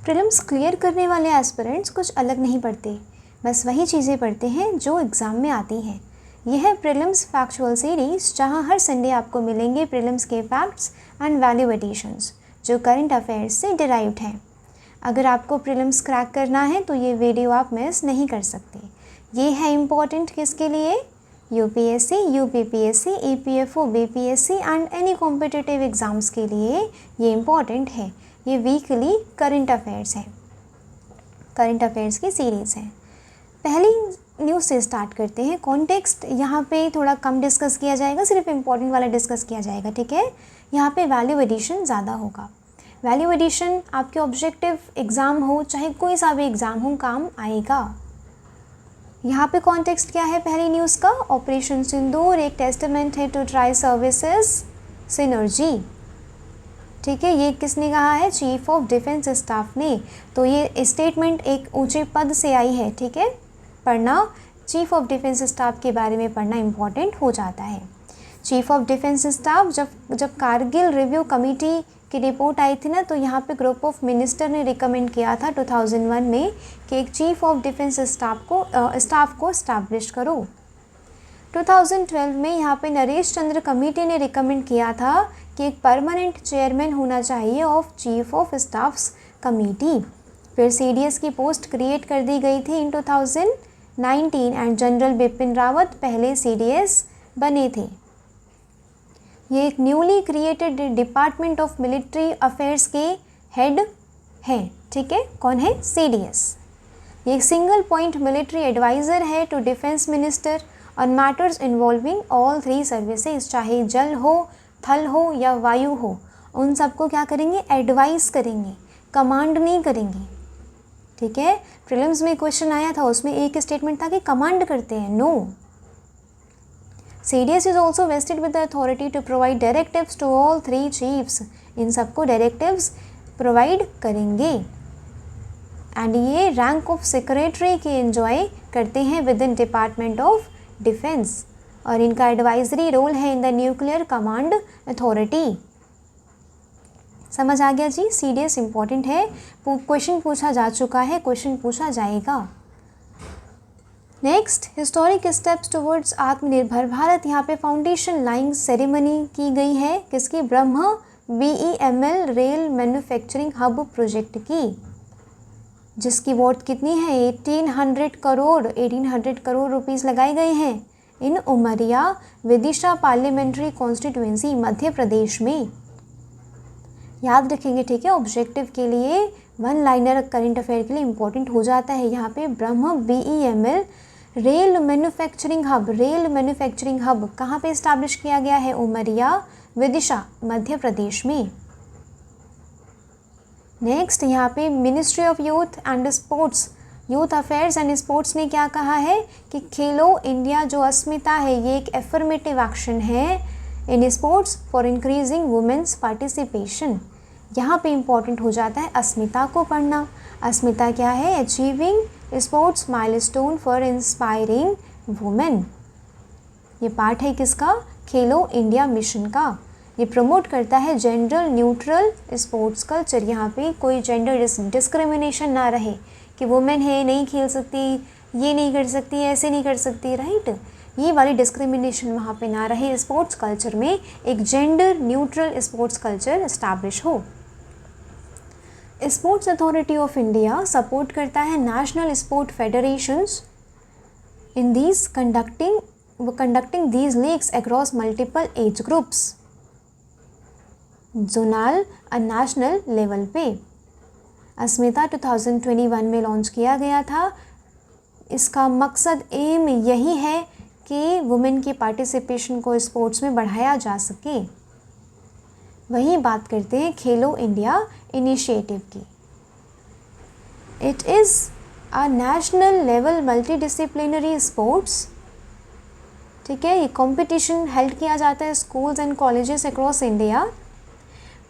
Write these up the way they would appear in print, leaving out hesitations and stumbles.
Prelims clear करने वाले aspirants कुछ अलग नहीं पढ़ते, बस वही चीज़ें पढ़ते हैं जो एग्ज़ाम में आती हैं। यह है प्रीलिम्स फैक्चुअल सीरीज़, जहां हर संडे आपको मिलेंगे प्रीलिम्स के फैक्ट्स एंड वैल्यू एडिशंस जो करंट अफेयर्स से डिराइव्ड हैं। अगर आपको प्रीलिम्स क्रैक करना है तो ये वीडियो आप मिस नहीं कर सकते। ये है इम्पॉर्टेंट किसके लिए? UPSC, UPPSC, EPFO, BPSC and any competitive exams के लिए ये इम्पॉर्टेंट है। ये वीकली करंट अफेयर्स है, करंट अफेयर्स की सीरीज़ है। पहली न्यूज़ से स्टार्ट करते हैं। कॉन्टेक्स्ट यहाँ पे थोड़ा कम डिस्कस किया जाएगा, सिर्फ इम्पॉर्टेंट वाला डिस्कस किया जाएगा, ठीक है। यहाँ पे वैल्यू एडिशन ज़्यादा होगा। वैल्यू एडिशन आपके ऑब्जेक्टिव एग्ज़ाम हो चाहे कोई सा भी एग्ज़ाम हो काम आएगा। यहाँ पे कॉन्टेक्स्ट क्या है पहली न्यूज़ का? ऑपरेशन सिंदूर एक टेस्टामेंट है टू ट्राई सर्विसेज सिनर्जी, ठीक है। ये किसने कहा है? चीफ ऑफ डिफेंस स्टाफ ने। तो ये स्टेटमेंट एक ऊंचे पद से आई है, ठीक है। पढ़ना, चीफ ऑफ डिफेंस स्टाफ के बारे में पढ़ना इम्पॉर्टेंट हो जाता है। चीफ ऑफ डिफेंस स्टाफ जब कारगिल रिव्यू कमेटी की रिपोर्ट आई थी ना, तो यहाँ पे ग्रुप ऑफ मिनिस्टर ने रिकमेंड किया था 2001 में कि एक चीफ ऑफ डिफेंस स्टाफ को इस्टेब्लिश करो। 2012 में यहाँ पे नरेश चंद्र कमेटी ने रिकमेंड किया था कि एक परमानेंट चेयरमैन होना चाहिए of chief of staffs committee. फिर सीडीएस की पोस्ट क्रिएट कर दी गई थी इन 2019 एंड जनरल बिपिन रावत पहले सीडीएस बने थे। ये एक newly created department of military affairs के हेड हैं, ठीक है। कौन है? सीडीएस। ये एक सिंगल पॉइंट मिलिट्री एडवाइज़र है to defence minister on matters involving all 3 services, चाहे जल हो, थल हो या वायु हो, उन सबको क्या करेंगे? एडवाइस करेंगे, कमांड नहीं करेंगे, ठीक है। प्रीलिम्स में क्वेश्चन आया था, उसमें एक स्टेटमेंट था कि कमांड करते हैं, no. CDS is also vested with the authority to provide directives to all 3 chiefs. इन सबको directives provide करेंगे एंड ये रैंक ऑफ सेक्रेटरी के एंजॉय करते हैं with in department of defence और इनका एडवाइजरी रोल है in the nuclear command authority. समझ आ गया जी? CDS इम्पॉर्टेंट है, क्वेश्चन पूछा जा चुका है, क्वेश्चन पूछा जाएगा। नेक्स्ट, हिस्टोरिक स्टेप्स टुवर्ड्स आत्मनिर्भर भारत। यहाँ पे फाउंडेशन लाइंग सेरेमनी की गई है किसकी? ब्रह्म BEML rail manufacturing hub project की, जिसकी वॉट कितनी है? 1800 करोड़ रुपीस लगाए गए हैं इन उमरिया विदिशा पार्लियामेंट्री कॉन्स्टिट्यूएंसी मध्य प्रदेश में। याद रखेंगे, ठीक है। ऑब्जेक्टिव के लिए 1 लाइनर करंट अफेयर के लिए इंपॉर्टेंट हो जाता है। यहाँ पे ब्रह्म BEML रेल मैन्युफैक्चरिंग हब कहाँ पे इस्टेब्लिश किया गया है? उमरिया विदिशा मध्य प्रदेश में। नेक्स्ट, यहाँ पे ministry of youth and sports, youth affairs and sports ने क्या कहा है कि खेलो इंडिया जो अस्मिता है ये एक एफर्मेटिव एक्शन है in sports for increasing women's participation. यहाँ पे इम्पॉर्टेंट हो जाता है अस्मिता को पढ़ना। अस्मिता क्या है? Achieving sports milestone for inspiring women. ये पार्ट है किसका? खेलो इंडिया मिशन का। ये प्रमोट करता है जेंडर न्यूट्रल स्पोर्ट्स कल्चर। यहाँ पे कोई जेंडर डिस्क्रिमिनेशन ना रहे कि वुमेन है नहीं खेल सकती, ये नहीं कर सकती, ऐसे नहीं कर सकती, राइट। ये वाली डिस्क्रिमिनेशन वहाँ पे ना रहे। स्पोर्ट्स कल्चर में एक gender neutral sports culture establish हो। Sports authority of India support करता है national sport federations in these conducting these leagues across multiple age groups, zonal और नेशनल लेवल पे। अस्मिता 2021 में लॉन्च किया गया था। इसका मकसद एम यही है कि वुमेन की पार्टिसिपेशन को स्पोर्ट्स में बढ़ाया जा सके। वही बात करते हैं खेलो इंडिया इनिशिएटिव की। It is a national level multidisciplinary sports, ठीक है। ये कंपटीशन हेल्ड किया जाता है schools and colleges across India.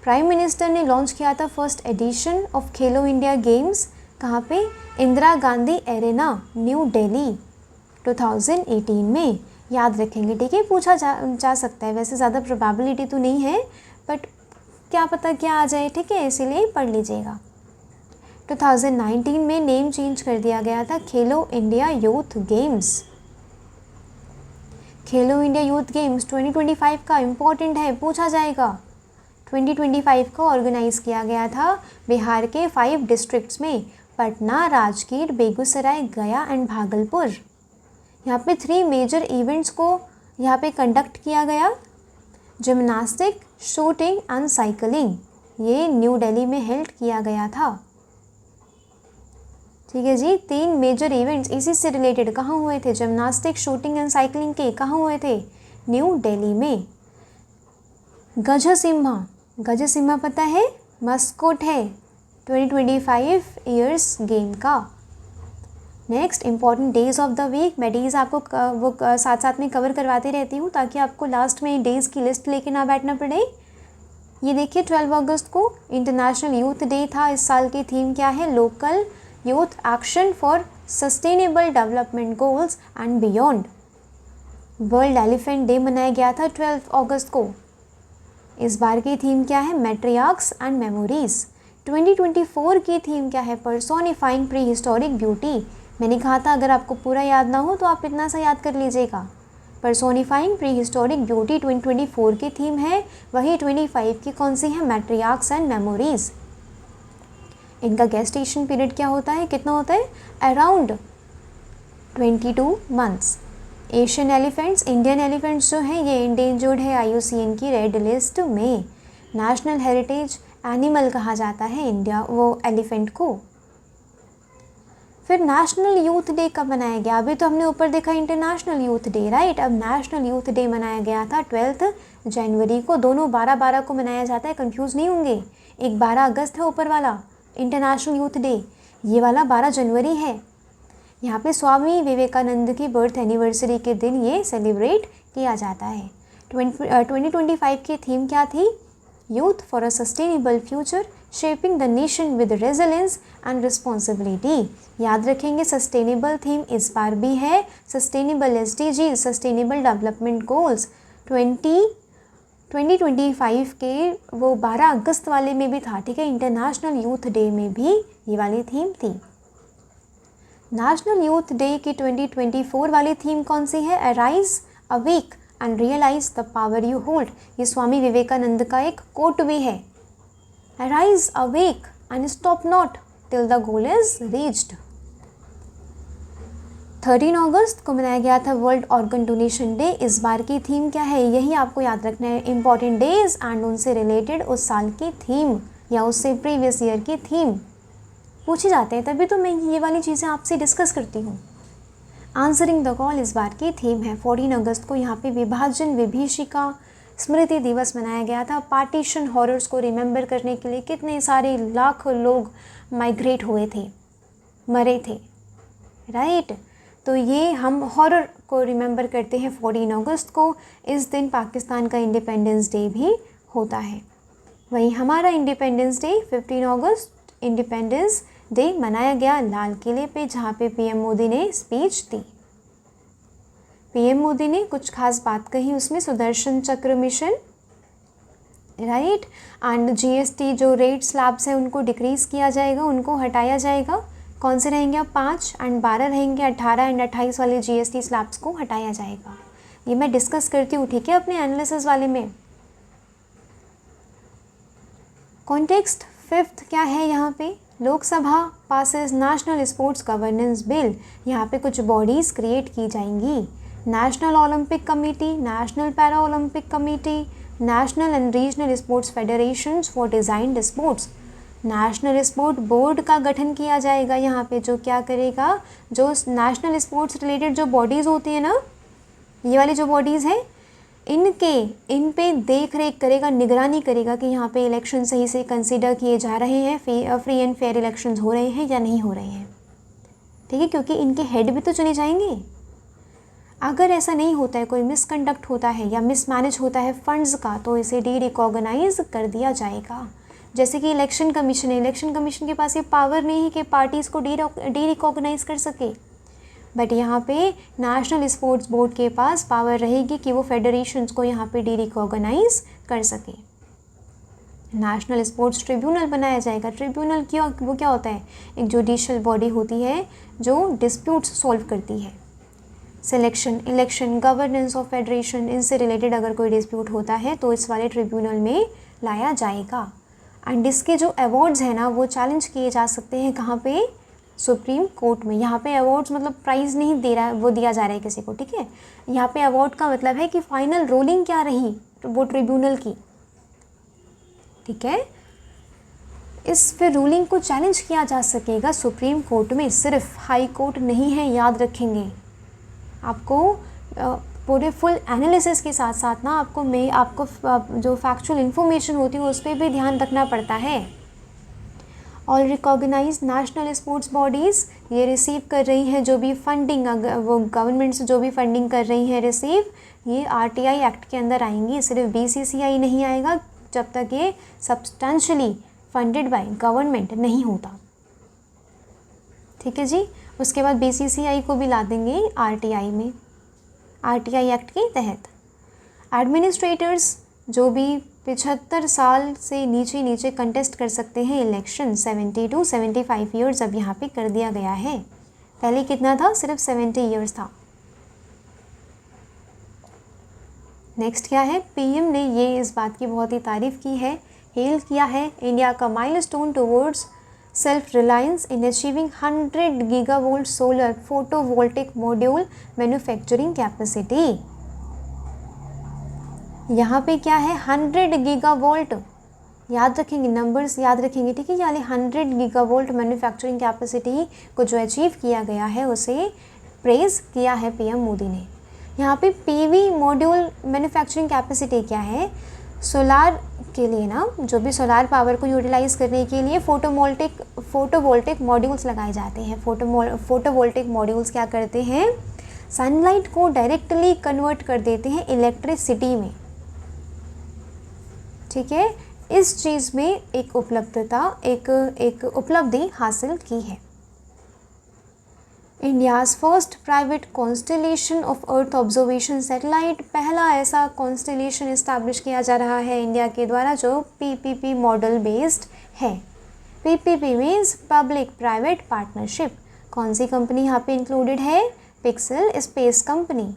Prime minister ने लॉन्च किया था first edition of Khelo India games, कहाँ पे? इंदिरा गांधी एरेना न्यू दिल्ली 2018 में। याद रखेंगे, ठीक है। पूछा जा सकता है, वैसे ज़्यादा प्रोबेबिलिटी तो नहीं है, बट क्या पता क्या आ जाए, ठीक है, इसीलिए पढ़ लीजिएगा। 2019 में नेम चेंज कर दिया गया था खेलो इंडिया यूथ गेम्स। खेलो इंडिया यूथ गेम्स 2025 का इम्पोर्टेंट है, पूछा जाएगा। 2025 को ऑर्गेनाइज किया गया था बिहार के 5 डिस्ट्रिक्ट्स में, पटना, राजगीर, बेगूसराय, गया एंड भागलपुर। यहाँ पे 3 मेजर इवेंट्स को यहाँ पे कंडक्ट किया गया। जिम्नास्टिक, शूटिंग एंड साइकिलिंग, ये न्यू दिल्ली में हेल्ड किया गया था। ठीक है जी, 3 मेजर इवेंट्स इसी से रिलेटेड कहाँ हुए थे? जिम्नास्टिक, शूटिंग एंड साइकिलिंग के कहाँ हुए थे? न्यू दिल्ली में। गजसिम्हा, गजसिम्हा पता है? मस्कोट है 2025 ईयर्स गेम का। Next, important days of the week. मैं डेज आपको वो साथ साथ में कवर करवाती रहती हूँ ताकि आपको लास्ट में डेज़ की लिस्ट लेके ना बैठना पड़े। ये देखिए 12 अगस्त को इंटरनेशनल यूथ डे था। इस साल की थीम क्या है? Local youth action for sustainable development goals and beyond. World elephant day मनाया गया था 12 अगस्त को। इस बार की थीम क्या है? मैट्रियार्क्स एंड मेमोरीज। 2024 की थीम क्या है? Personifying pre historic beauty. मैंने कहा था अगर आपको पूरा याद ना हो तो आप इतना सा याद कर लीजिएगा। पर्सोनिफाइंग प्री हिस्टोरिक ब्यूटी 2024 की थीम है। वही 25 की कौन सी है? मैट्रियार्क्स एंड मेमोरीज। इनका गेस्टेशन पीरियड क्या होता है? कितना होता है? Around 22 months. Asian elephants, Indian elephants जो हैं ये इंडेंजर्ड है IUCN की रेड लिस्ट में। नेशनल हेरिटेज एनिमल कहा जाता है इंडिया वो एलिफेंट को। फिर नेशनल यूथ डे कब मनाया गया? अभी तो हमने ऊपर देखा इंटरनेशनल यूथ डे, राइट। अब नेशनल यूथ डे मनाया गया था 12 जनवरी को। दोनों 12-12 को मनाया जाता है, कंफ्यूज नहीं होंगे। एक 12 अगस्त है ऊपर वाला इंटरनेशनल यूथ डे, ये वाला 12 जनवरी है। यहाँ पे स्वामी विवेकानंद की बर्थ एनिवर्सरी के दिन ये सेलिब्रेट किया जाता है। 2025 की थीम क्या थी? Youth for a sustainable future shaping the nation with resilience and responsibility. याद रखेंगे सस्टेनेबल थीम इस बार भी है। Sustainable SDG, sustainable development goals 2025 के वो 12 अगस्त वाले में भी था, ठीक है। इंटरनेशनल यूथ डे में भी ये वाली थीम थी। नेशनल यूथ डे की 2024 वाली थीम कौन सी है? Arise, awake and realise the power you hold. ये स्वामी विवेकानंद का एक कोट भी है। Arise, awake and stop not till the goal is reached. 13 अगस्त को मनाया गया था वर्ल्ड ऑर्गन डोनेशन डे। इस बार की थीम क्या है? यही आपको याद रखना है। इंपॉर्टेंट डेज एंड उनसे रिलेटेड उस साल की थीम या उससे प्रीवियस ईयर की थीम पूछे जाते हैं, तभी तो मैं ये वाली चीज़ें आपसे डिस्कस करती हूँ। आंसरिंग द कॉल इस बार की थीम है। 14 अगस्त को यहाँ पे विभाजन विभीषिका स्मृति दिवस मनाया गया था। पार्टीशन हॉरर्स को रिमेंबर करने के लिए कितने सारे लाखों लोग माइग्रेट हुए थे, मरे थे, राइट। तो ये हम हॉरर को रिमेंबर करते हैं 14 अगस्त को। इस दिन पाकिस्तान का इंडिपेंडेंस डे भी होता है। वहीं हमारा इंडिपेंडेंस डे 15 अगस्त इंडिपेंडेंस डे मनाया गया लाल किले पे, जहाँ पे PM मोदी ने स्पीच दी। PM मोदी ने कुछ खास बात कही उसमें, सुदर्शन चक्र मिशन, राइट, एंड GST जो रेट स्लैब्स हैं उनको डिक्रीज़ किया जाएगा, उनको हटाया जाएगा। कौन से रहेंगे? अब 5 एंड 12 रहेंगे। 18 एंड 28 वाले GST स्लैब्स को हटाया जाएगा। ये मैं डिस्कस करती हूँ, ठीक है, अपने एनालिसिस वाले में। कॉन्टेक्स्ट 5th क्या है यहाँ पे? Lok Sabha passes national sports governance bill. यहाँ पे कुछ बॉडीज़ क्रिएट की जाएंगी। National Olympic committee, national para Olympic committee, national and regional sports federations for designed sports. National sport board का गठन किया जाएगा यहाँ पे, जो क्या करेगा, जो नेशनल स्पोर्ट्स रिलेटेड जो बॉडीज़ होती हैं ना, ये वाली जो बॉडीज़ हैं, इन पे देख रेख करेगा, निगरानी करेगा कि यहाँ पे इलेक्शन सही से कंसीडर किए जा रहे हैं, फ्री एंड फेयर इलेक्शंस हो रहे हैं या नहीं हो रहे हैं, ठीक है, क्योंकि इनके हेड भी तो चुने जाएंगे। अगर ऐसा नहीं होता है, कोई मिसकंडक्ट होता है या मिसमैनेज होता है फंड्स का, तो इसे डी-रिकॉग्नाइज कर दिया जाएगा। जैसे कि इलेक्शन कमीशन है, इलेक्शन कमीशन के पास ये पावर नहीं है कि पार्टीज़ को डी-रिकॉग्नाइज कर सके, बट यहाँ पे नेशनल स्पोर्ट्स बोर्ड के पास पावर रहेगी कि वो फेडरेशंस को यहाँ पे डी-रिकॉग्नाइज कर सके, नेशनल स्पोर्ट्स ट्रिब्यूनल बनाया जाएगा। ट्रिब्यूनल क्या, वो क्या होता है, एक जुडिशियल बॉडी होती है जो डिस्प्यूट्स सॉल्व करती है। Selection, election, governance of federation, इनसे रिलेटेड अगर कोई डिस्प्यूट होता है तो इस वाले ट्रिब्यूनल में लाया जाएगा। एंड इसके जो अवार्ड्स हैं ना वो चैलेंज किए जा सकते हैं कहाँ पे, सुप्रीम कोर्ट में। यहाँ पे अवार्ड्स मतलब प्राइज़ नहीं दे रहा है, वो दिया जा रहा है किसी को, ठीक है। यहाँ पे अवार्ड का मतलब है कि फाइनल रूलिंग क्या रही वो ट्रिब्यूनल की, ठीक है। इस फिर रूलिंग को चैलेंज किया जा सकेगा सुप्रीम कोर्ट में, सिर्फ हाई कोर्ट नहीं है, याद रखेंगे। आपको पूरे फुल एनालिसिस के साथ साथ ना आपको जो फैक्चुअल इन्फॉर्मेशन होती है उस पर भी ध्यान रखना पड़ता है। All recognise national sports bodies ये रिसीव कर रही हैं जो भी फंडिंग, वो गवर्नमेंट से जो भी फंडिंग कर रही हैं रिसीव, ये RTI एक्ट के अंदर आएंगी। सिर्फ BCCI नहीं आएगा जब तक ये सब्सटेंशियली फंडेड बाय गवर्नमेंट नहीं होता, ठीक है जी। उसके बाद BCCI को भी ला देंगे RTI में, RTI एक्ट के तहत। एडमिनिस्ट्रेटर्स जो भी 75 साल से नीचे कंटेस्ट कर सकते हैं इलेक्शन, 70 to 75 ईयर्स अब यहाँ पे कर दिया गया है। पहले कितना था, सिर्फ 70 ईयर्स था। नेक्स्ट क्या है, PM ने ये इस बात की बहुत ही तारीफ़ की है, हेल किया है इंडिया का milestone towards self reliance in achieving 100 gigavolt solar photovoltaic module manufacturing capacity. यहाँ पे क्या है, 100 गीगावोल्ट, याद रखेंगे नंबर्स, याद रखेंगे, ठीक है। यानी 100 गीगावोल्ट मैन्युफैक्चरिंग कैपेसिटी को जो अचीव किया गया है उसे प्रेज़ किया है PM मोदी ने। यहाँ पे PV मॉड्यूल मैन्युफैक्चरिंग कैपेसिटी क्या है, सोलार के लिए ना, जो भी सोलार पावर को यूटिलाइज़ करने के लिए फोटोवोल्टिक मॉड्यूल्स लगाए जाते हैं। फोटोवोल्टिक मॉड्यूल्स क्या करते हैं, सनलाइट को डायरेक्टली कन्वर्ट कर देते हैं इलेक्ट्रिसिटी में, ठीक है। इस चीज़ में एक उपलब्धि हासिल की है। India's first private constellation of earth observation satellite, पहला ऐसा कॉन्स्टेलेशन इस्टेब्लिश किया जा रहा है इंडिया के द्वारा जो PPP मॉडल बेस्ड है। PPP means public private partnership. कौन सी कंपनी यहाँ पे इंक्लूडेड है, pixel space company.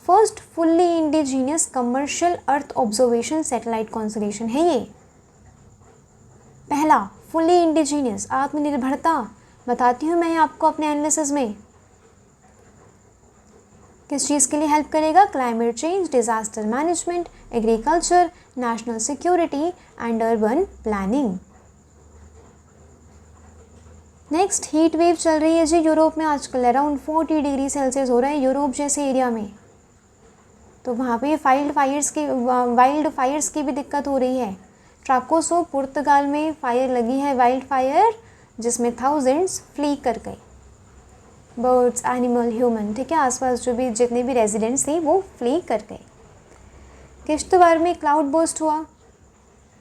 First fully indigenous commercial earth observation satellite constellation है ये, पहला फुल्ली इंडिजीनियस, आत्मनिर्भरता बताती हूँ मैं आपको अपने एनालिसिस में। किस चीज़ के लिए हेल्प करेगा, climate change, disaster management, agriculture, national security and urban planning. Next, heat wave चल रही है जी यूरोप में आजकल, अराउंड 40 डिग्री सेल्सियस हो रहा है यूरोप जैसे एरिया में, तो वहाँ पे वाइल्ड फायर्स की भी दिक्कत हो रही है। ट्राकोसो पुर्तगाल में फायर लगी है, वाइल्ड फायर, जिसमें थाउजेंड्स फ्ली कर गए, बर्ड्स, एनिमल, ह्यूमन, ठीक है। आसपास जो भी जितने भी रेजिडेंट्स थे वो फ्ली कर गए। किश्तवाड़ में क्लाउड बर्स्ट हुआ,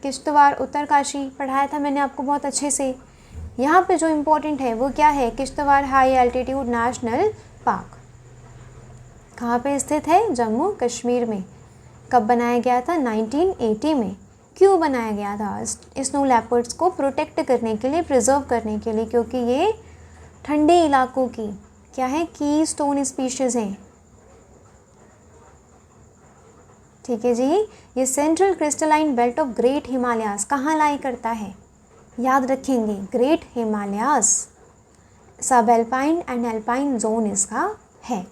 किश्तवाड़ उत्तरकाशी पढ़ाया था मैंने आपको बहुत अच्छे से। यहाँ पे जो इम्पोर्टेंट है वो क्या है, Kishtwar high altitude national park कहाँ पे स्थित है, जम्मू कश्मीर में। कब बनाया गया था, 1980 में। क्यों बनाया गया था, स्नो लेपर्ड्स को प्रोटेक्ट करने के लिए, प्रिजर्व करने के लिए, क्योंकि ये ठंडे इलाकों की क्या है, की स्टोन स्पीशीज़ हैं, ठीक है जी। ये central crystalline belt of great Himalayas कहाँ लाई करता है, याद रखेंगे, ग्रेट हिमालयाज़, सब एल्पाइन एंड एल्पाइन जोन इसका है।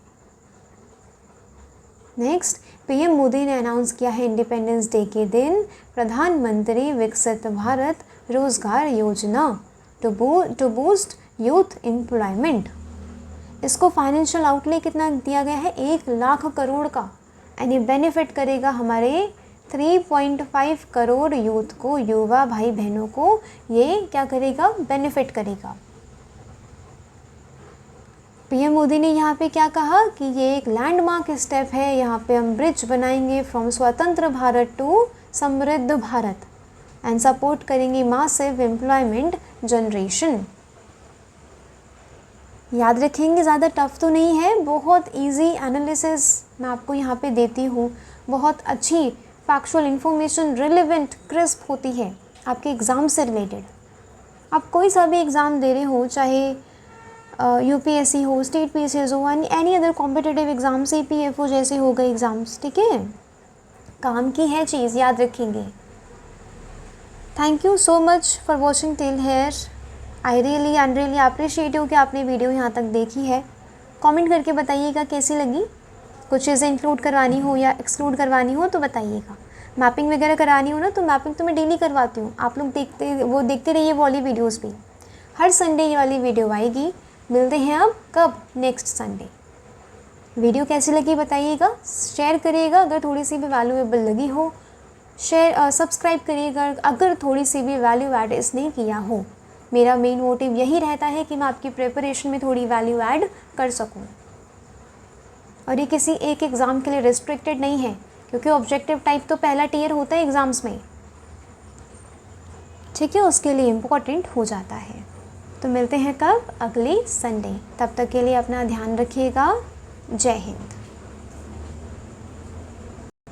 नेक्स्ट, PM मोदी ने अनाउंस किया है इंडिपेंडेंस डे के दिन प्रधानमंत्री विकसित भारत रोजगार योजना टू बूस्ट यूथ एम्प्लॉयमेंट। इसको फाइनेंशियल आउटले कितना दिया गया है, 1 लाख करोड़ का, एंड ये बेनिफिट करेगा हमारे 3.5 करोड़ यूथ को, युवा भाई बहनों को ये क्या करेगा, बेनिफिट करेगा। PM मोदी ने यहाँ पे क्या कहा कि ये एक लैंडमार्क स्टेप है, यहाँ पे हम ब्रिज बनाएंगे फ्रॉम स्वतंत्र भारत टू समृद्ध भारत एंड सपोर्ट करेंगे मासिव एम्प्लॉयमेंट जनरेशन। याद रखेंगे, ज़्यादा टफ तो नहीं है, बहुत इजी एनालिसिस मैं आपको यहाँ पे देती हूँ, बहुत अच्छी फैक्चुअल इन्फॉर्मेशन, रिलेवेंट, क्रिस्प होती है, आपके एग्ज़ाम से रिलेटेड। आप कोई सा भी एग्ज़ाम दे रहे हो, चाहे यूपीएससी हो, स्टेट पीसीएस हो, एनी अदर कॉम्पिटिटिव एग्ज़ाम, सीपीएफओ जैसे हो गए एग्ज़ाम्स, ठीक है, काम की है चीज़, याद रखेंगे। Thank you so much for watching till here. I really and really appreciate you कि आपने वीडियो यहाँ तक देखी है। कमेंट करके बताइएगा कैसी लगी। कुछ चीज़ें इंक्लूड करवानी हो या एक्सक्लूड करवानी हो तो बताइएगा। मैपिंग वगैरह करानी हो ना तो मैपिंग तो मैं डेली करवाती हूँ, आप लोग देखते रहिए वो वाली वीडियोज़ भी। हर संडे ये वाली वीडियो आएगी। मिलते हैं अब कब, नेक्स्ट संडे। वीडियो कैसी लगी बताइएगा, शेयर करिएगा अगर थोड़ी सी भी वैल्यूएबल लगी हो, सब्सक्राइब करिएगा अगर थोड़ी सी भी वैल्यू ऐड इसने किया हो। मेरा मेन मोटिव यही रहता है कि मैं आपकी प्रिपरेशन में थोड़ी वैल्यू ऐड कर सकूं। और ये किसी एक एग्ज़ाम के लिए रिस्ट्रिक्टेड नहीं है, क्योंकि ऑब्जेक्टिव टाइप तो पहला टियर होता है एग्ज़ाम्स में, ठीक है, उसके लिए इम्पोर्टेंट हो जाता है। तो मिलते हैं कब, अगले संडे। तब तक के लिए अपना ध्यान रखिएगा। जय हिंद।